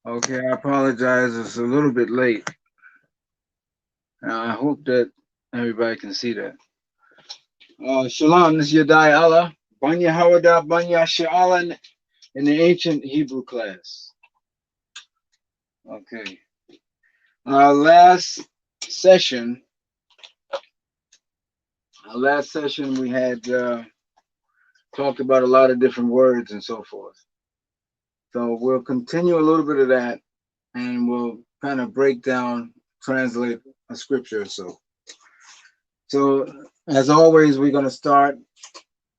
Okay, I apologize. It's a little bit late. I hope that everybody can see that. Shalom, this is Yadai Allah. Banya Hawada Banya Sha'alan in the ancient Hebrew class. Okay. Last session, we had talked about a lot of different words and so forth. So we'll continue a little bit of that and we'll kind of break down, translate a scripture or so. So, as always, we're going to start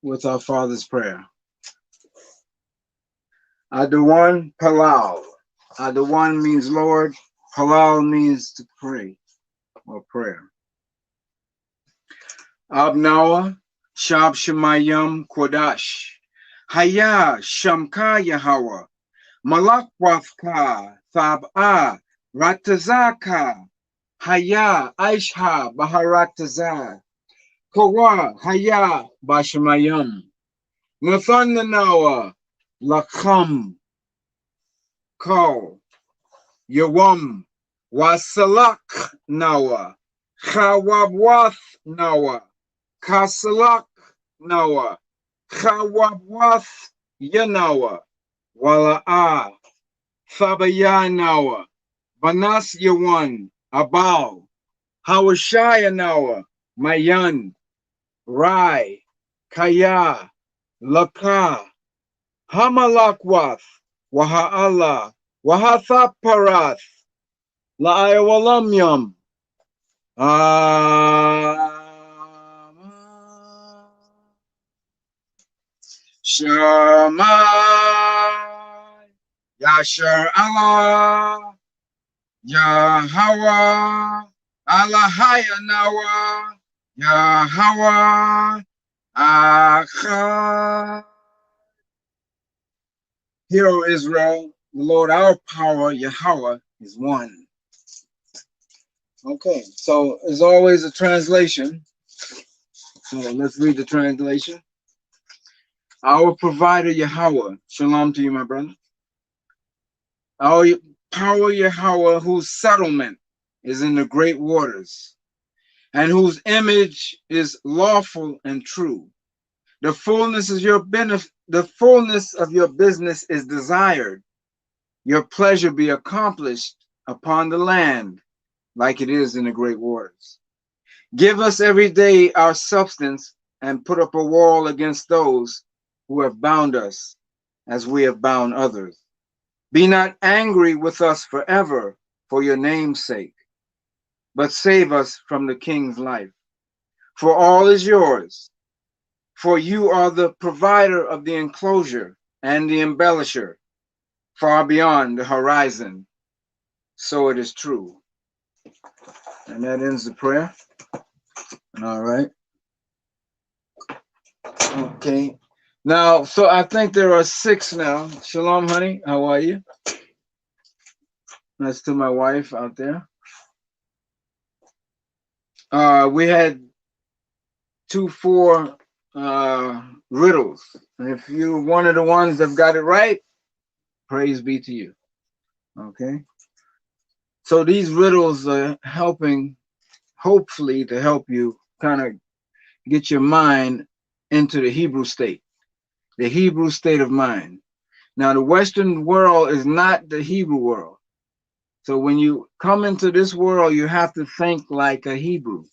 with our Father's Prayer. Adawan Palal. Adawan means Lord. Palal means to pray or prayer. Abnawa Shab Shemayam Kodash. Haya Shamka Yahawa. Malakwafka Thab'a Ratazaka. Haya Aisha Baharataza. Kawa Haya Bashamayam. Nathanawa Lakam Kal Yawam Wasalak Nawa Khawabwath Nawa Kasalak Nawa Khawabwath Yanawa Wala'a Fabaya Nawa Banas Yawan Abal Hawashaya Nawa Mayan Rai Kaya Laka Hamalakwath Waha'ala Wahathaparath La'ayawalamyam Shamai Yasher Allah Yahweh Allahaya Nawa Yahweh Achad. Hear, O Israel, the Lord our power, Yahweh, is one. Okay, so as always, a translation. So let's read the translation. Our provider, Yahweh. Shalom to you, my brother. Our power, Yahweh, whose settlement is in the great waters, and whose image is lawful and true. The fullness of your business is desired. Your pleasure be accomplished upon the land, like it is in the great waters. Give us every day our substance, and put up a wall against those who have bound us, as we have bound others. Be not angry with us forever for your name's sake, but save us from the king's life. For all is yours. For you are the provider of the enclosure and the embellisher, far beyond the horizon. So it is true. And that ends the prayer. All right. Okay. Now, so I think there are 6 now. Shalom, honey. How are you? That's to my wife out there. We had 2, 4 riddles. And if you're one of the ones that got it right, praise be to you. Okay. So these riddles are helping, hopefully, to help you kind of get your mind into the Hebrew state of mind. Now, the Western world is not the Hebrew world. So when you come into this world, you have to think like a Hebrew.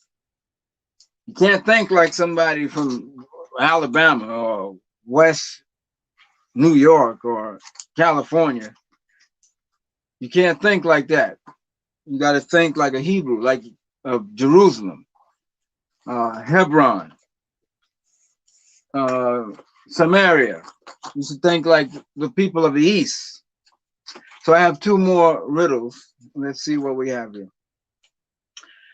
You can't think like somebody from Alabama or West New York or California. You can't think like that. You got to think like a Hebrew, like Jerusalem, Hebron, Samaria. You should think like the people of the East. So I have 2 more riddles. Let's see what we have here.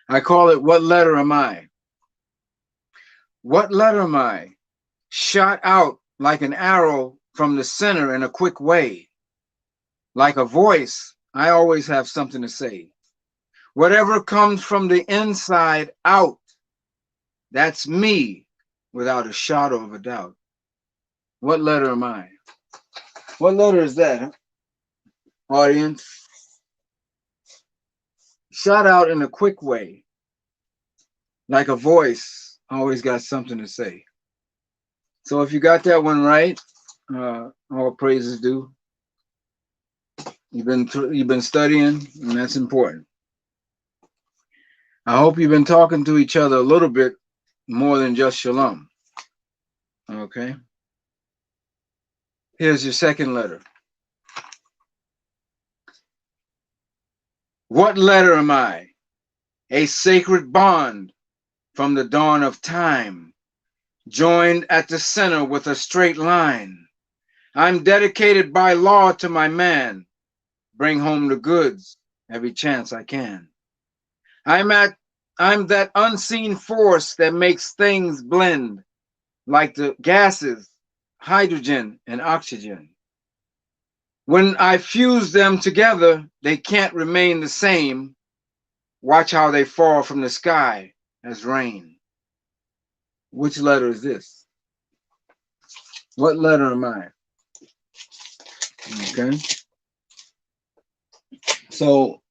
I call it, what letter am I? What letter am I? Shot out like an arrow from the center in a quick way. Like a voice, I always have something to say. Whatever comes from the inside out, that's me, without a shadow of a doubt. What letter am I? What letter is that? Huh? audience, shout out in a quick way, like a voice always got something to say. So if you got that one right, all praises due. You've been studying, and that's important. I hope you've been talking to each other a little bit more than just shalom. Okay. Here's your second letter. What letter am I? A sacred bond from the dawn of time, joined at the center with a straight line. I'm dedicated by law to my man. Bring home the goods every chance I can. I'm that unseen force that makes things blend, like the gases, hydrogen and oxygen. When I fuse them together, they can't remain the same. Watch how they fall from the sky as rain. Which letter is this? What letter am I? Okay. So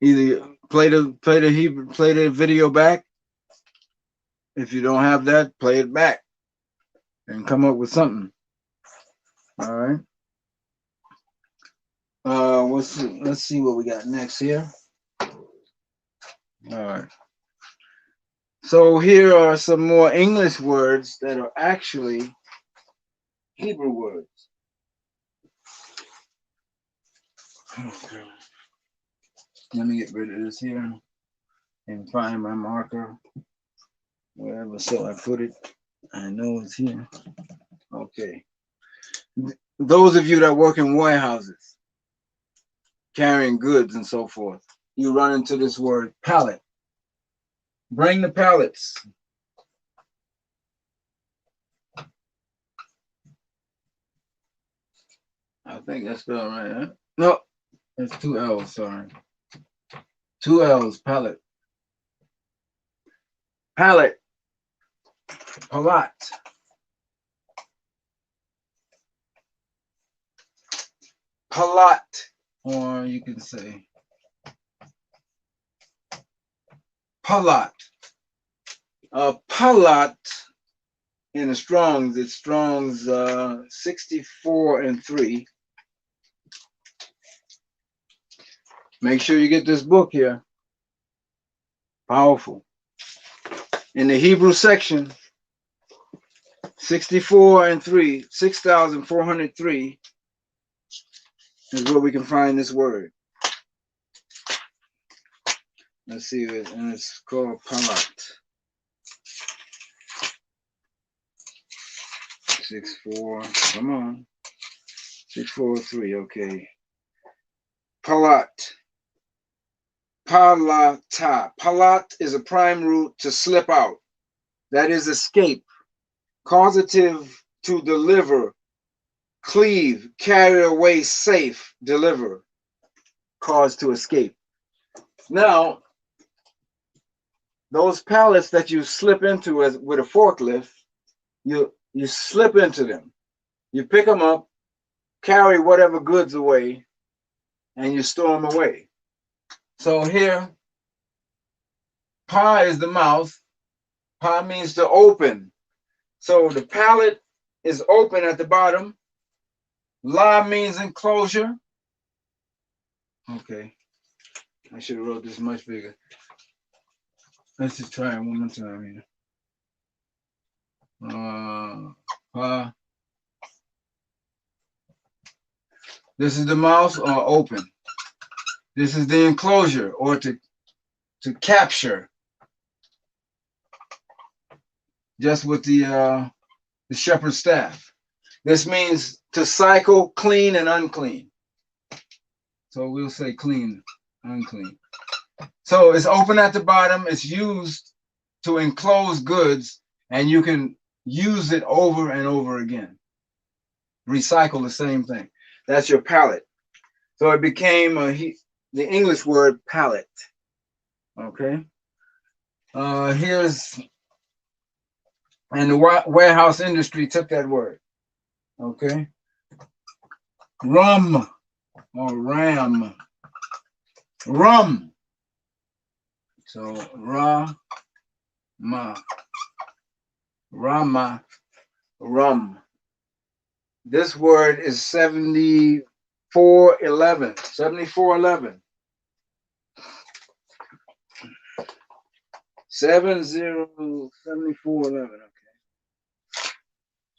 either play the video back. If you don't have that, play it back and come up with something. All right. Let's see what we got next here. All right. So here are some more English words that are actually Hebrew words. Okay. Let me get rid of this here and find my marker. Wherever so I put it, I know it's here. Okay. Those of you that work in warehouses, carrying goods and so forth, you run into this word pallet. Bring the pallets. I think that's spelled right, huh? No, it's 2 L's, sorry. 2 L's, pallet. Pallet. Palat. Palat. Or you can say palat. Palat in the Strong's, it's Strong's 64 and 3. Make sure you get this book here. Powerful. In the Hebrew section, 64 and 3, 6,403 is where we can find this word. Let's see it, and it's called palat. 64, come on. 643, okay. Palat. Palata. Palat is a prime root to slip out. That is escape. Causative to deliver. Cleave, carry away, safe, deliver. Cause to escape. Now, those pallets that you slip into with a forklift, you slip into them. You pick them up, carry whatever goods away, and you store them away. So here, pa is the mouth. Pa means to open. So the pallet is open at the bottom. La means enclosure. Okay. I should have wrote this much bigger. Let's just try it one more time here. Pa. This is the mouth or open. This is the enclosure or to capture. Just with the shepherd's staff. This means to cycle, clean and unclean. So we'll say clean, unclean. So it's open at the bottom. It's used to enclose goods, and you can use it over and over again. Recycle the same thing. That's your pallet. So it became the English word pallet. Okay. And the warehouse industry took that word. Okay. Rum. or ram. Rum. So Rama, Rama, rum. This word is 7411. 7411. 7411. Okay.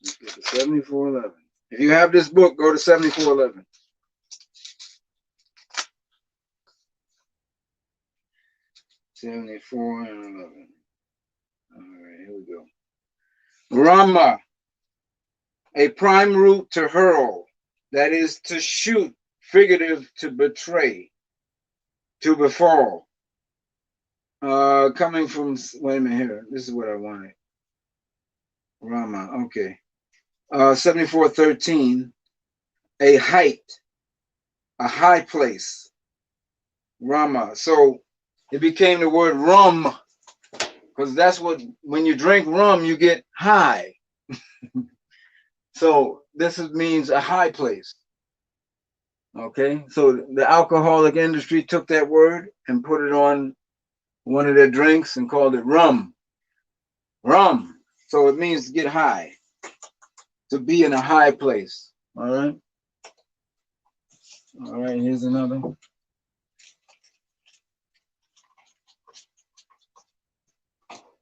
Let's get to 7411. If you have this book, go to 7411. 74 and 11. All right, here we go. Rama, a prime root to hurl, that is to shoot, figurative to betray, to befall. Coming from, wait a minute here. This is what I wanted. Rama, okay. 7413, a height, a high place. Rama. So it became the word rum, because that's what, when you drink rum, you get high. So this means a high place. Okay, so the alcoholic industry took that word and put it on one of their drinks and called it rum. Rum. So it means to get high, to be in a high place. All right. All right, here's another.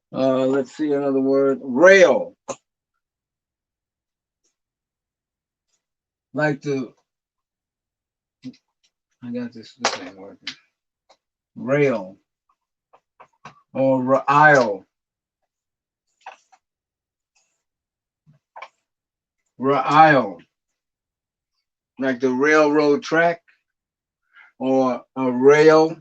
Let's see another word. Rail. Like to, I got this ain't working. Rail or aisle. Aisle. Like the railroad track, or a rail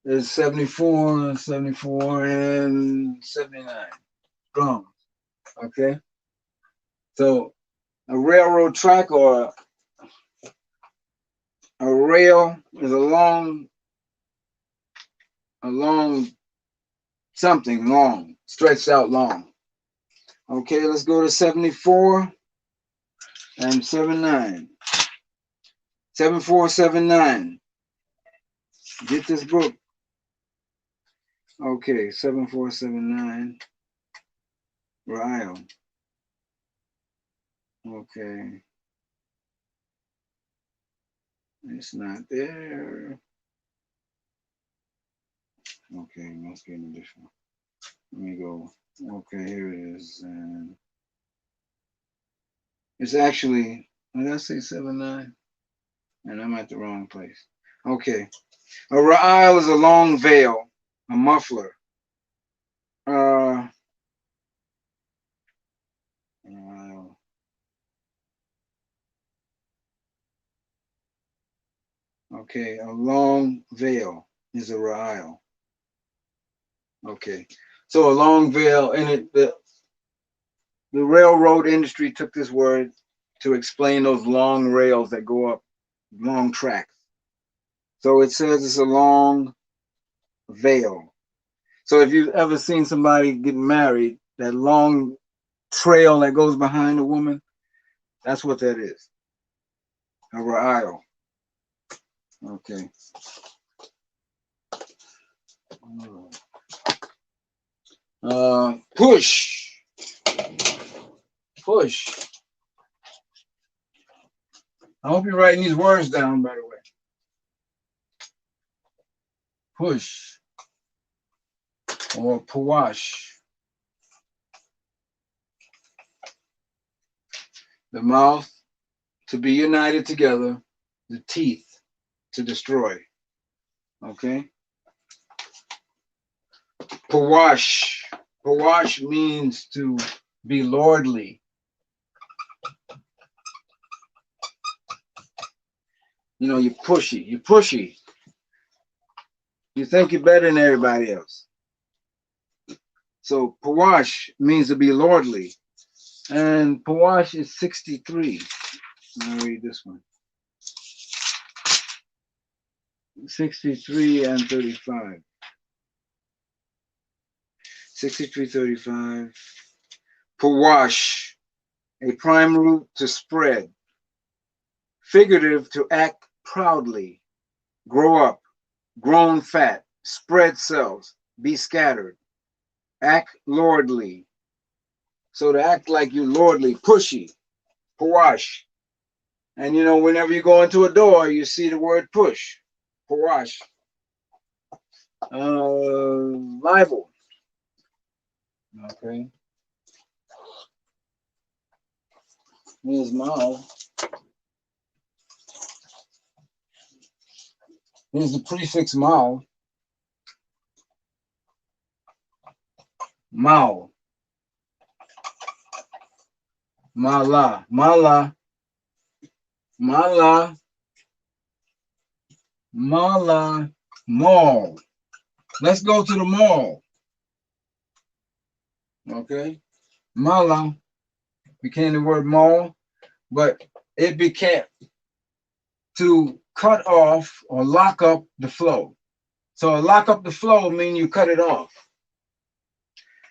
is 74, 74, and 79 drums. Okay. So a railroad track or a rail is a long something long, stretched out long. Okay, let's go to 74 and 79. 7479. Get this book. Okay, 7479. Ryle. Okay. It's not there. Okay, must be an additional. Let me go. Okay, here it is. And it's actually, did I say 79? And I'm at the wrong place. Okay. A ra'al is a long veil, a muffler. Okay, a long veil is a ra'al. Okay, so a long veil, and the railroad industry took this word to explain those long rails that go up long tracks. So it says it's a long veil. So if you've ever seen somebody get married, that long trail that goes behind a woman, that's what that is. A ra'al. Okay. Push. Push. I hope you're writing these words down, by the way. Push. Or pawash. The mouth to be united together, the teeth to destroy. Okay? Pawash. Pawash means to be lordly. You know, you're pushy. You're pushy. You think you're better than everybody else. So pawash means to be lordly. And pawash is 63. Let me read this one. 63 and 35. 63:35. Pawash, a prime root to spread, figurative to act proudly, grow up, grown fat, spread cells, be scattered, act lordly. So to act like you lordly, pushy, pawash. And whenever you go into a door, you see the word push, pawash. Libel. Okay. Here's mal. Here's the prefix mal. Mal. Mala. Mala. Mala. Mala. Mall. Let's go to the mall. Okay. Mala became the word mall, but it became to cut off or lock up the flow. So lock up the flow means you cut it off.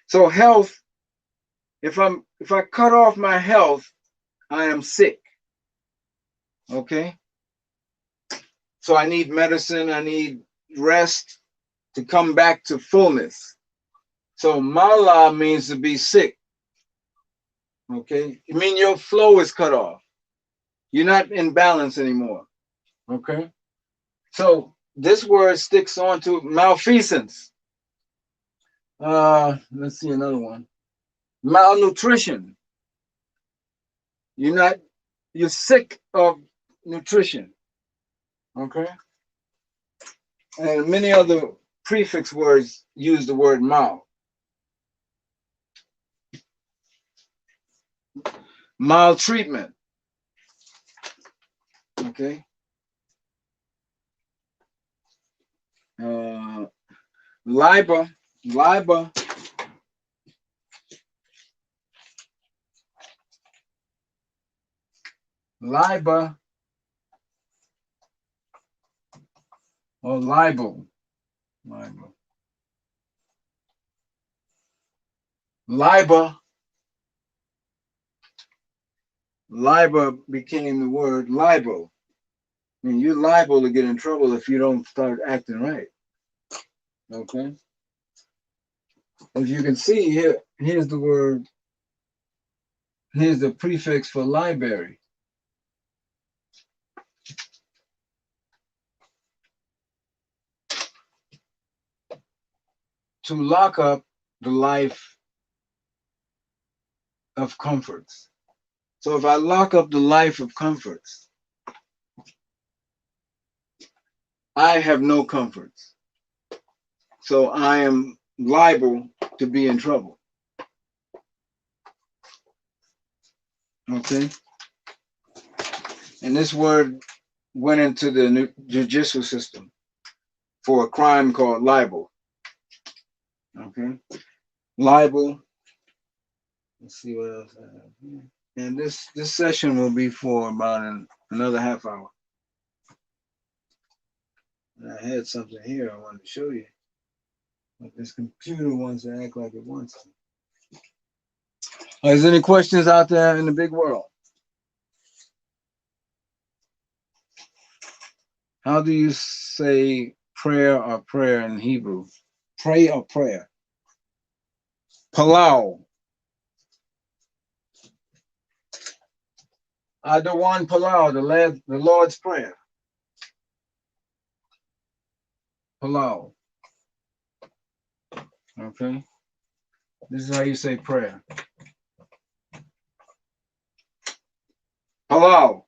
So health, if I cut off my health, I am sick. Okay? So I need medicine, I need rest to come back to fullness. So mala means to be sick. Okay? It means your flow is cut off. You're not in balance anymore. Okay? So this word sticks on to malfeasance. Let's see another one. Malnutrition. You're sick of nutrition. Okay? And many other prefix words use the word mal. Maltreatment. Okay? Liber. Liber. Liber. Or libel. Libel. Liber. Liber became the word libel. I mean, you're liable to get in trouble if you don't start acting right. Okay? As you can see here, here's the word, here's the prefix for library. To lock up the life of comforts. So if I lock up the life of comforts, I have no comforts. So I am liable to be in trouble. Okay? And this word went into the judicial system for a crime called libel. Okay? Libel. Let's see what else I have here. And this session will be for about another half hour. And I had something here I wanted to show you. But this computer wants to act like it wants to. Is there any questions out there in the big world? How do you say prayer or prayer in Hebrew? Pray or prayer? Palau. Adawan Palau, the Lord's Prayer. Palau. Okay. This is how you say prayer. Palau.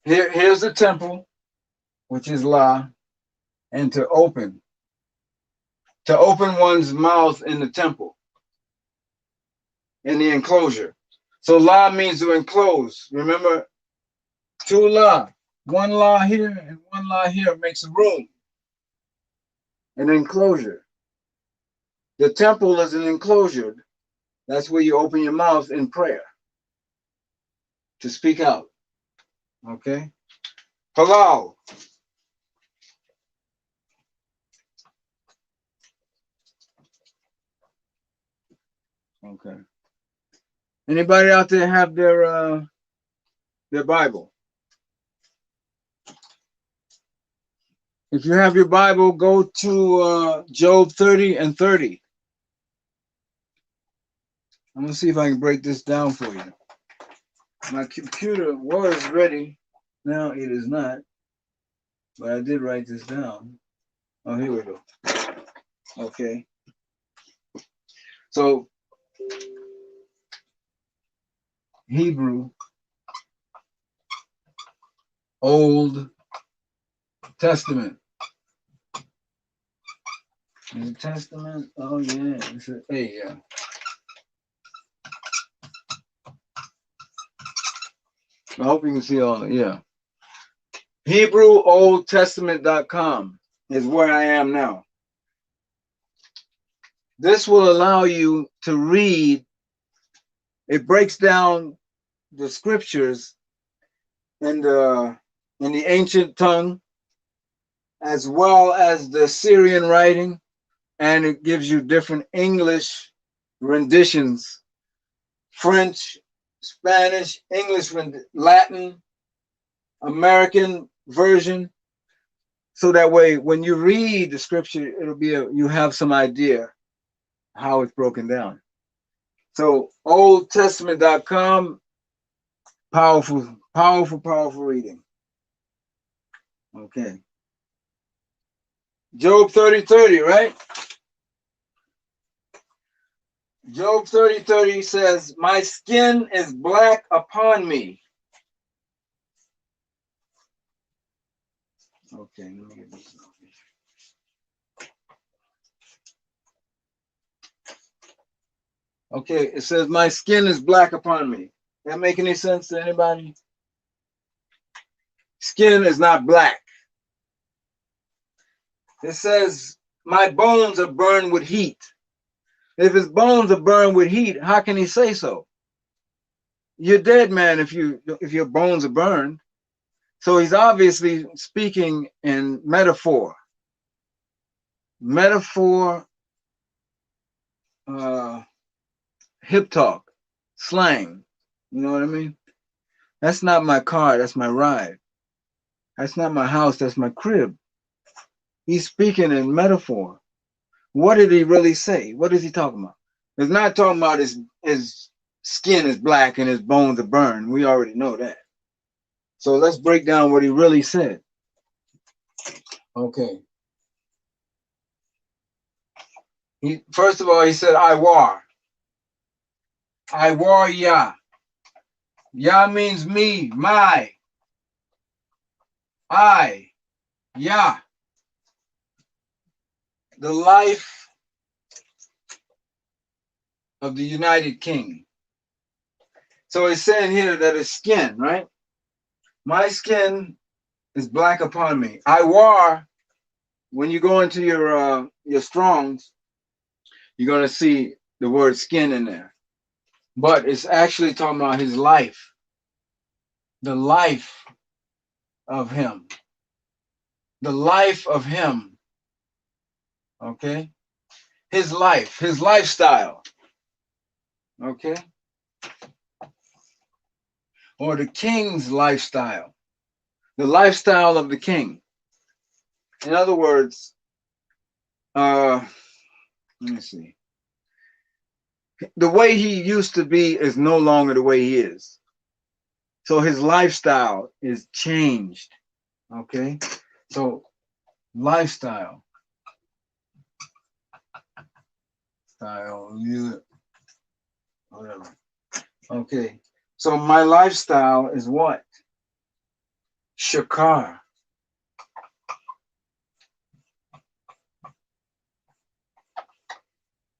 Here's the temple, which is La, and to open one's mouth in the temple, in the enclosure. So La means to enclose. Remember, two La, one La here and one La here makes a room, an enclosure. The temple is an enclosure. That's where you open your mouth in prayer to speak out. Okay? Halal. Okay. Anybody out there have their Bible? If you have your Bible, go to Job 30 and 30. I'm gonna see if I can break this down for you. My computer was ready. Now it is not. But I did write this down. Oh, here we go. Okay. So Hebrew, Old Testament. New Testament. Oh yeah. It's a, hey, yeah. I hope you can see all of it. Yeah. HebrewOldTestament.com is where I am now. This will allow you to read. It breaks down the scriptures in the ancient tongue, as well as the Syrian writing, and it gives you different English renditions, French, Spanish, English, Latin, American version. So that way, when you read the scripture, it'll be you have some idea how it's broken down. So OldTestament.com, powerful, powerful, powerful reading. Okay. Job 30:30, right? Job 30:30 says, "My skin is black upon me." Okay, let me get this. Okay, it says, "My skin is black upon me." That make any sense to anybody? Skin is not black. It says, "My bones are burned with heat." If his bones are burned with heat, how can he say so? You're dead, man, if your bones are burned. So he's obviously speaking in metaphor. Metaphor, hip talk, slang. You know what I mean? That's not my car, that's my ride. That's not my house, that's my crib. He's speaking in metaphor. What did he really say? What is he talking about? He's not talking about his skin is black and his bones are burned. We already know that. So let's break down what he really said. Okay. First of all, he said, I war. I war Yah. Yah means me, my. I. Yah. The life of the United King. So he's saying here that his skin, right? My skin is black upon me. I war. When you go into your Strongs, you're going to see the word skin in there. But it's actually talking about his life. The life of him. The life of him. Okay? His life, his lifestyle. Okay? Or the king's lifestyle. The lifestyle of the king. In other words, let me see. The way he used to be is no longer the way he is. So his lifestyle is changed. Okay? So lifestyle. Style, whatever. Okay. So my lifestyle is what? Shakar.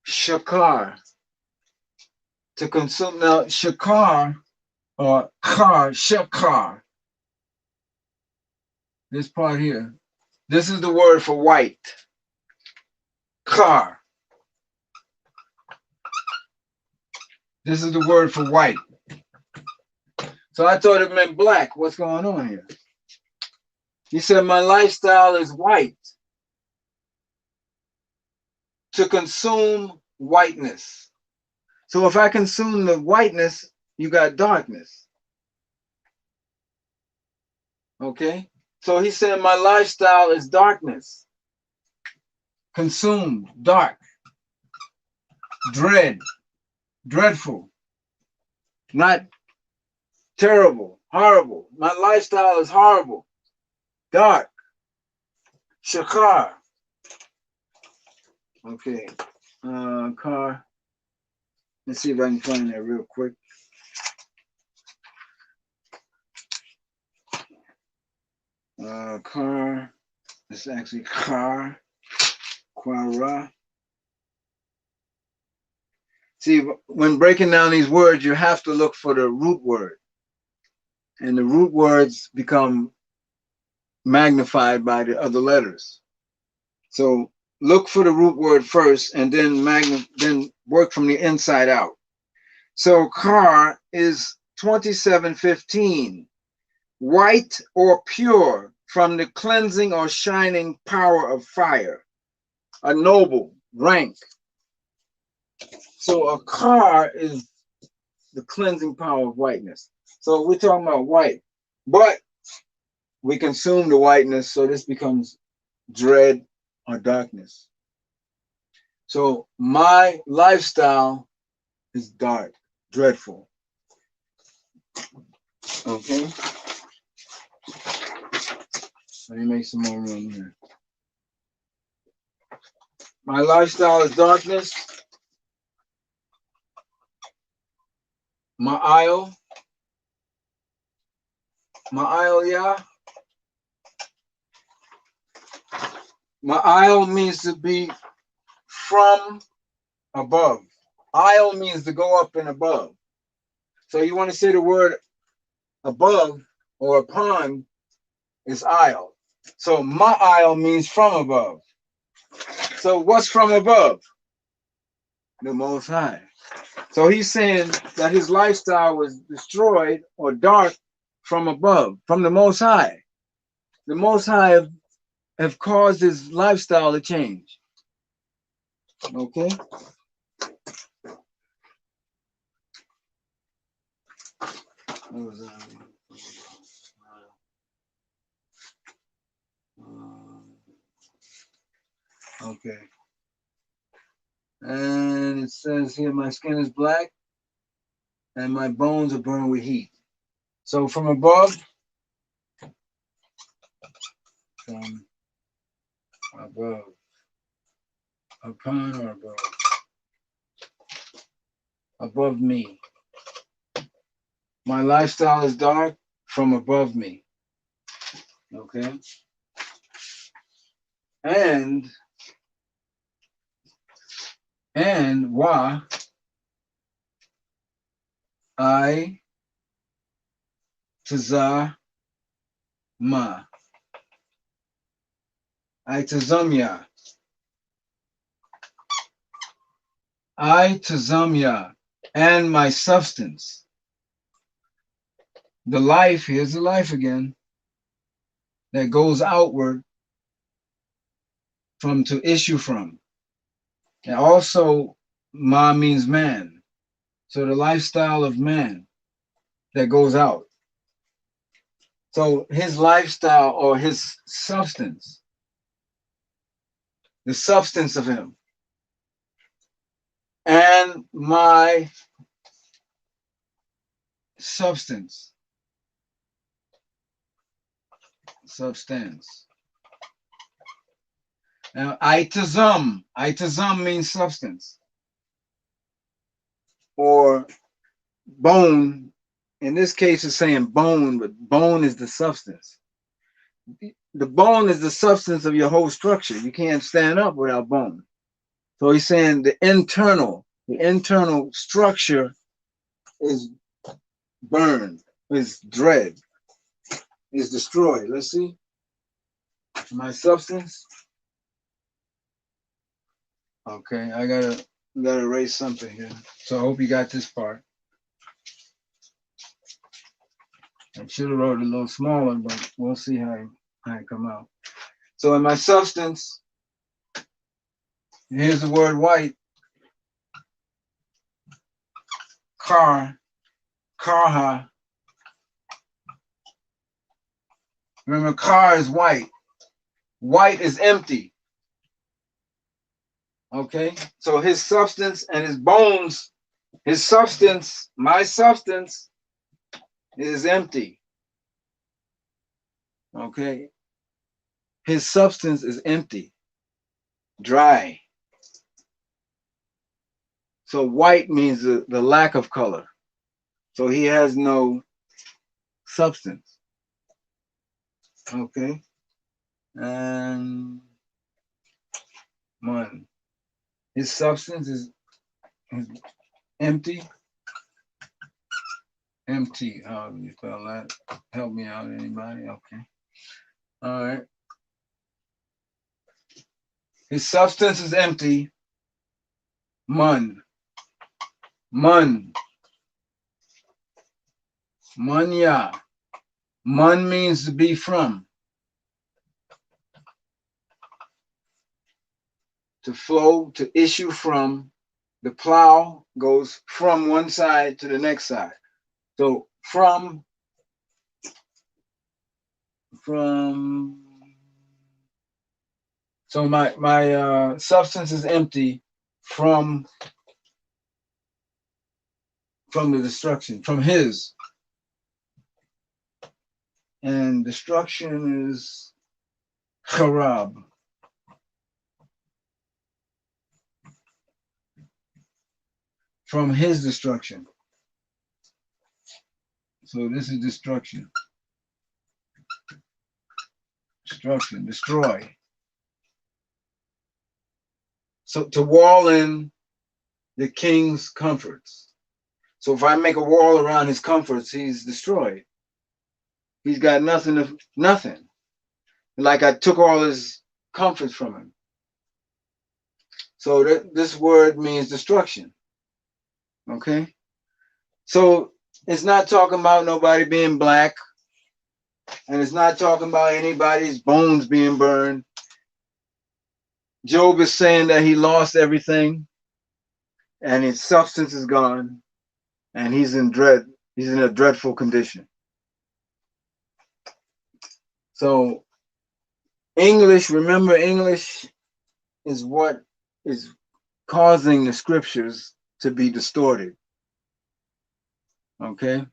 Shakar. To consume. Now, shakar or kar, shakar. This part here. This is the word for white. Kar. This is the word for white. So I thought it meant black. What's going on here? He said, my lifestyle is white. To consume whiteness. So if I consume the whiteness, you got darkness. Okay? So he said, my lifestyle is darkness. Consumed, dark, dread, dreadful, not terrible, horrible. My lifestyle is horrible, dark, shakar. Okay, car. Let's see if I can find that real quick. Car. It's actually car. Quara. See, when breaking down these words, you have to look for the root word. And the root words become magnified by the other letters. So look for the root word first and then then work from the inside out. So car is 2715. White or pure from the cleansing or shining power of fire. A noble rank. So a car is the cleansing power of whiteness. So we're talking about white, but we consume the whiteness, so this becomes dread or darkness. So my lifestyle is dark, dreadful. Okay. Let me make some more room here. My lifestyle is darkness. Ma'ayil, yeah. Ma'ayil means to be from above. Ayil means to go up and above. So you want to say the word above or upon is ayil. So ma'ayil means from above. So what's from above? The Most High. So he's saying that his lifestyle was destroyed or dark from above, from the Most High. The Most High have caused his lifestyle to change. Okay? Okay. And it says here, my skin is black and my bones are burned with heat. So from above, from above, upon or above me. My lifestyle is dark from above me. Okay? And why I tazah ma. I tazamya. I tazamya. And my substance. The life, here's the life again, that goes outward from to issue from. And also, ma means man. So the lifestyle of man that goes out. So his lifestyle or his substance, the substance of him, and my substance. Now, itazum means substance or bone. In this case, it's saying bone, but bone is the substance. The bone is the substance of your whole structure. You can't stand up without bone. So he's saying the internal structure is burned, is dread, is destroyed. Let's see. My substance. Okay, I gotta erase something here. So I hope you got this part. I should have wrote it a little smaller, but we'll see how it come out. So in my substance, here's the word white. Karha. Remember, Kar is white. White is empty. Okay, so his substance and his bones, his substance, my substance is empty. Okay, his substance is empty, dry. So white means the lack of color. So he has no substance. Okay, and one, his substance is empty. Empty. How do you spell that? Help me out, anybody? Okay. All right. His substance is empty. Mun. Mun. Munya. Mun means to be from. To flow, to issue from. The plow goes from one side to the next side. So from so my substance is empty from the destruction, from his. And destruction is kharab. From his destruction. So this is destruction. Destruction, destroy. So to wall in the king's comforts. So if I make a wall around his comforts, he's destroyed. He's got nothing. Like I took all his comforts from him. So this word means destruction. Okay? So it's not talking about nobody being black, and it's not talking about anybody's bones being burned. Job is saying that he lost everything, and his substance is gone, and he's in dread. He's in a dreadful condition. So English, remember, English is what is causing the scriptures to be distorted. Okay?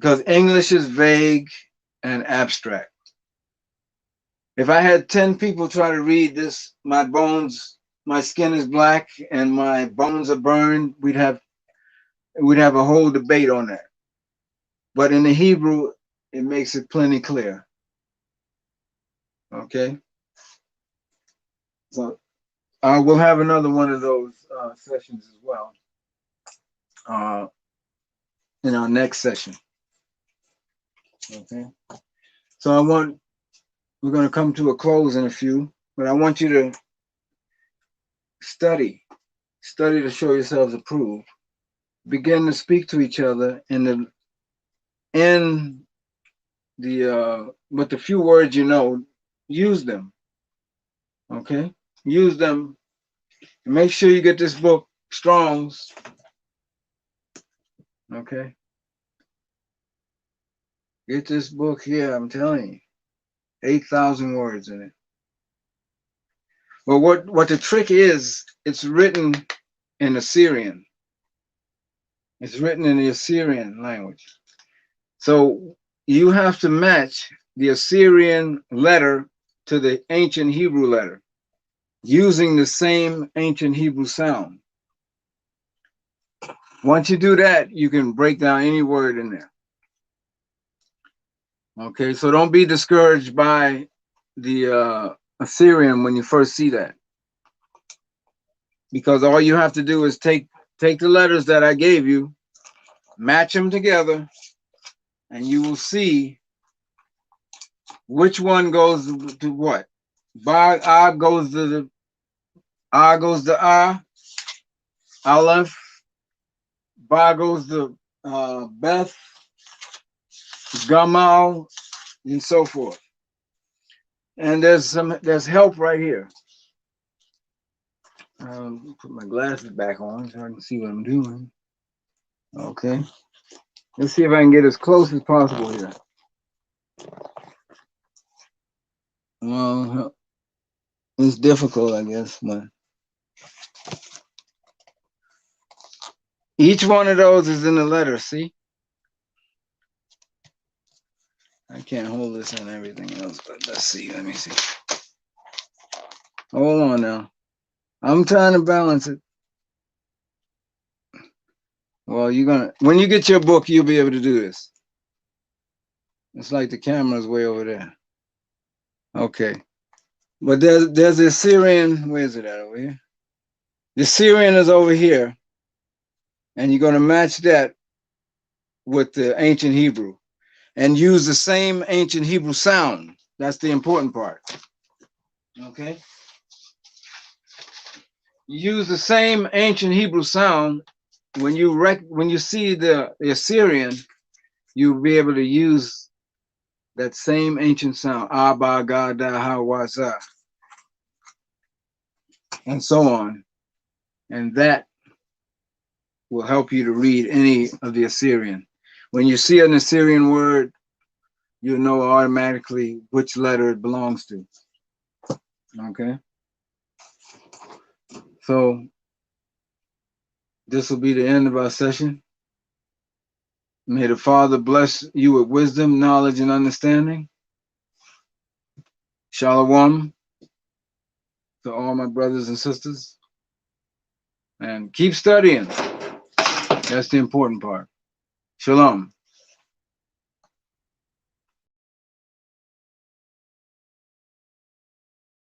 Because English is vague and abstract. If I had 10 people try to read this, my skin is black and my bones are burned, we'd have a whole debate on that. But in the Hebrew, it makes it plenty clear. Okay? So we'll have another one of those sessions as well in our next session. Okay? So we're going to come to a close in a few, but I want you to study to show yourselves approved. Begin to speak to each other with the few words you know, use them. Okay? Use them. Make sure you get this book, Strong's. Okay? Get this book here, I'm telling you. 8,000 words in it. Well, what the trick is, it's written in Assyrian. It's written in the Assyrian language. So you have to match the Assyrian letter to the ancient Hebrew letter using the same ancient Hebrew sound. Once you do that, you can break down any word in there. Okay, so don't be discouraged by the Assyrian when you first see that. Because all you have to do is take the letters that I gave you, match them together, and you will see which one goes to what. Ba goes to the goes to Aleph. Ba goes to Beth, Gamal, and so forth. And there's help right here. Put my glasses back on so I can see what I'm doing. Okay. Let's see if I can get as close as possible here. Well, it's difficult, I guess, but each one of those is in the letter, see? I can't hold this and everything else, but let's see. Let me see. Hold on now. I'm trying to balance it. Well, when you get your book, you'll be able to do this. It's like the camera's way over there. Okay. But there's the Assyrian, where is it at over here? The Syrian is over here. And you're going to match that with the ancient Hebrew and use the same ancient Hebrew sound. That's the important part. Okay. Use the same ancient Hebrew sound. When you see the Assyrian, you'll be able to use that same ancient sound, Abba, Gada, Hawaza, and so on. And that will help you to read any of the Assyrian. When you see an Assyrian word, you'll know automatically which letter it belongs to. Okay? So this will be the end of our session. May the Father bless you with wisdom, knowledge, and understanding. Shalom to all my brothers and sisters. And keep studying. That's the important part. Shalom.